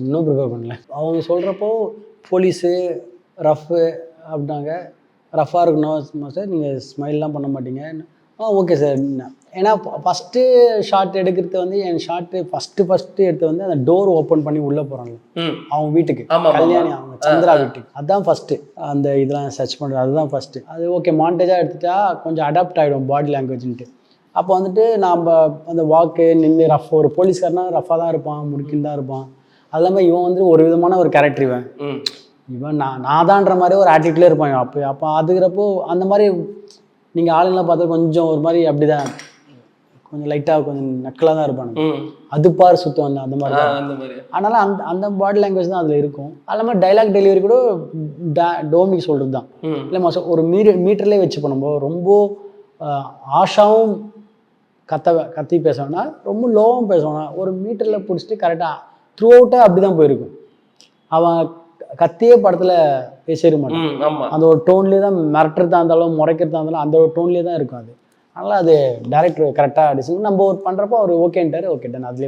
இன்னும் ப்ரிப்பேர் பண்ணல. அவங்க சொல்கிறப்போ போலீஸு ரஃப்பு அப்படின்னாங்க. ரஃப்பாக இருக்கணும் சார், நீங்கள் ஸ்மைல்லாம் பண்ண மாட்டீங்க. Okay sir. ஏன்னா ஃபஸ்ட்டு ஷாட் எடுக்கிறது வந்து என் ஷாட்டு ஃபஸ்ட்டு எடுத்து வந்து அந்த டோர் ஓப்பன் பண்ணி உள்ளே போகிறாங்க அவங்க வீட்டுக்கு, கல்யாணி அவங்க சந்திரா வீட்டுக்கு. அதுதான் ஃபஸ்ட்டு அந்த இதெல்லாம் சர்ச் பண்ணுறது, அதுதான் ஃபஸ்ட்டு. அது ஓகே மாண்டேஜாக எடுத்துட்டா கொஞ்சம் அடாப்ட் ஆகிடும் பாடி லாங்குவேஜ்ன்ட்டு. அப்போ வந்துட்டு நாம் அந்த வாக்கு நின்று ரஃப், ஒரு போலீஸ்காரனா ரஃபாக தான் இருப்பான், முடுக்கின்னு தான் இருப்பான். அது இல்லாமல் இவன் வந்து ஒரு விதமான ஒரு கேரக்டர். இவன் நான் தான்ற மாதிரி ஒரு ஆட்டிடியூட்லேயே இருப்பாங்க. அப்போ அதுக்கிறப்போ அந்த மாதிரி நீங்கள் ஆளுங்களாம் பார்த்தா கொஞ்சம் ஒரு மாதிரி அப்படி தான், கொஞ்சம் லைட்டாக கொஞ்சம் நக்கலாக தான் இருப்பாங்க. அது பார் சுத்தம் அந்த மாதிரி தான். அதனால் அந்த பாடி லாங்குவேஜ் தான் அதில் இருக்கும். அது இல்லாமல் டைலாக் டெலிவரி கூட டோமிக்கு சொல்கிறது தான். இல்லை ஒரு மீட்டர்லேயே வச்சு பண்ணும்போது ரொம்ப ஆஷாவும் கத்தி பேசணும்னா ரொம்ப லோவும் பேசணும்னா ஒரு மீட்டரில் பிடிச்சிட்டு கரெக்டாக த்ரூ அவுட்டாக அப்படி தான் போயிருக்கும். அவன் கத்தியே படத்தில் பேசிட மாட்டான். அந்த ஒரு டோன்லேயே தான், மிரட்டுறதா இருந்தாலும் முறைக்கிறதா இருந்தாலும் அந்த ஒரு டோன்லேயே தான் இருக்கும் அது. அதனால் அது டேரக்டர் கரெக்டாக டிசைன் நம்ம ஒரு பண்ணுறப்போ அவர் ஓகேன்ட்டார். ஓகே டன் அதுலேயே